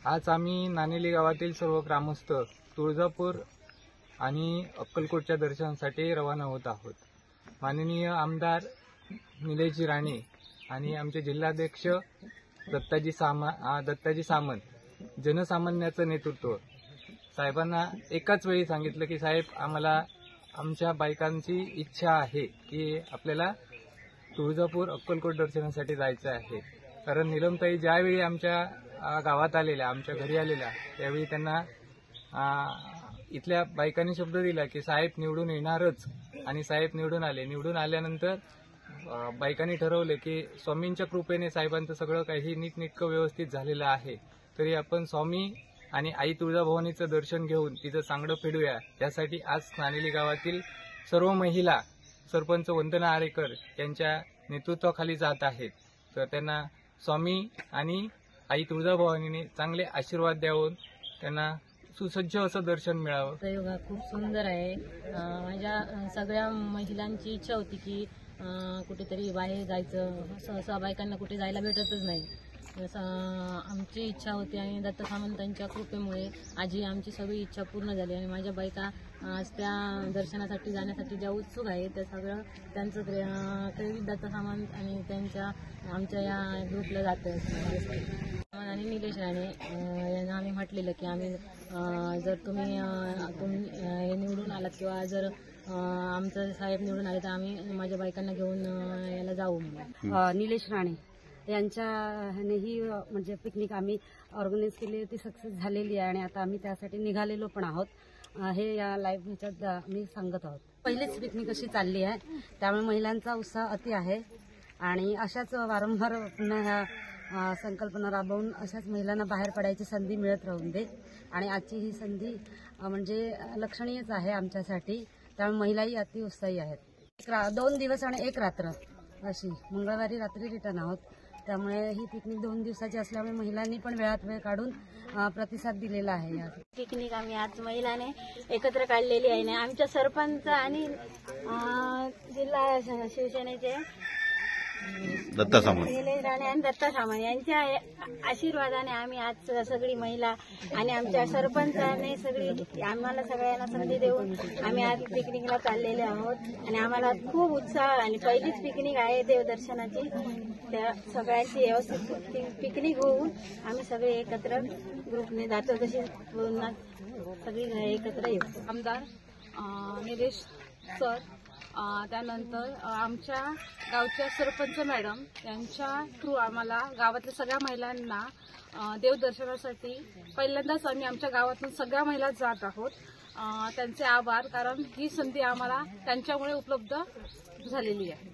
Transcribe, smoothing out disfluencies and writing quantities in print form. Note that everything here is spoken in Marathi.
आज आम्ही नानेली गावातील सर्व ग्रामस्थ तुळजापूर आणि अक्कलकोटच्या दर्शनासाठी रवाना होत आहोत। माननीय आमदार निलेशजी राणे आणि आमचे जिल्हाध्यक्ष दत्ताजी सामंत जनसामान्याचं नेतृत्व साहेबांना एकाच वेळी सांगितलं की साहेब आम्हाला आमच्या बायकांची इच्छा आहे की आपल्याला तुळजापूर अक्कलकोट दर्शनासाठी जायचं आहे। कारण नीलमताई ज्यावेळी आमच्या गावात आलेल्या आमच्या घरी आलेल्या त्यावेळी त्यांना इथल्या बायकांनी शब्द दिला की साहेब निवडून येणारच आणि साहेब निवडून आले। निवडून आल्यानंतर बायकांनी ठरवले की स्वामींच्या कृपेने साहेबांचं सगळं काही नीटनेटकं व्यवस्थित झालेलं आहे, तरी आपण स्वामी आणि आई तुळजाभवानीचं दर्शन घेऊन तिचं सांगडं फेडूया। यासाठी आज नानेली गावातील सर्व महिला सरपंच वंदना आरेकर यांच्या नेतृत्वाखाली जात आहेत। तर त्यांना स्वामी आणि आई तुळजाभवानीने चांगले आशीर्वाद द्यावून त्यांना सुसज्ज असं दर्शन मिळावं। प्रयोग हा खूप सुंदर आहे। माझ्या सगळ्या महिलांची इच्छा होती की कुठेतरी बाहेर जायचं, सहसा बायकांना कुठे जायला भेटतच नाही। आमची इच्छा होती आणि दत्त सामंतांच्या कृपेमुळे आजी आमची सगळी इच्छा पूर्ण झाली आणि माझ्या बायका आज त्या दर्शनासाठी जाण्यासाठी ज्या उत्सुक आहे त्या सगळं त्यांचं क्रेडिट दत्त सामंत आणि त्यांच्या आमच्या या ग्रुपला जातं। आणि निलेश राणे यांना आम्ही म्हटलेलं की आम्ही जर तुम्ही निवडून आलात किंवा जर आमचं साहेब निवडून आले तर आम्ही माझ्या बायकांना घेऊन याला जाऊ म्हणून। निलेश राणे यांच्यानेही म्हणजे पिकनिक आम्ही ऑर्गनाईज केली, ती सक्सेस झालेली आहे आणि आता आम्ही त्यासाठी निघालेलो पण आहोत। हे या लाईव्ह ह्याच्यात आम्ही सांगत आहोत। पहिलीच पिकनिक अशी चालली आहे, त्यामुळे महिलांचा उत्साह अति आहे आणि अशाच वारंवार पुन्हा ह्या संकल्पना राबवून अशाच महिलांना बाहेर पडायची संधी मिळत राहून दे आणि आजची ही संधी म्हणजे लक्षणीयच आहे आमच्यासाठी, त्यामुळे महिलाही अति उत्साही आहेत। 2 दिवस आणि 1 रात्र अशी मंगळवारी रात्री रिटर्न आहोत, त्यामुळे ही पिकनिक 2 दिवसाची असल्यामुळे महिलांनी पण वेळात वेळ काढून प्रतिसाद दिलेला आहे। या पिकनिक आम्ही आज महिलाने एकत्र काढलेली आहे ना, आमच्या सरपंच आणि जिल्हा शिवसेनेचे दत्ता सामंत निलेश राणे आणि दत्ता सामंत यांच्या आशीर्वादाने आम्ही आज सगळी महिला आणि आमच्या सरपंचाने सगळी आम्हाला सगळ्यांना संधी देऊन आम्ही आज पिकनिकला चाललेले आहोत आणि आम्हाला खूप उत्साह आणि पहिलीच पिकनिक आहे देवदर्शनाची। त्या सगळ्यांची व्यवस्थित पिकनिक होऊन आम्ही सगळे एकत्र ग्रुपने जातो, तशी पुन्हा सगळी एकत्र येऊ। आमदार निलेश सर, त्यानंतर आमच्या गावच्या सरपंच मॅडम यांच्या थ्रू आम्हाला गावातल्या सगळ्या महिलांना देवदर्शनासाठी पहिल्यांदाच आम्ही आमच्या गावातून सगळ्या महिला जात आहोत। त्यांचे आभार, कारण ही संधी आम्हाला त्यांच्यामुळे उपलब्ध झालेली आहे।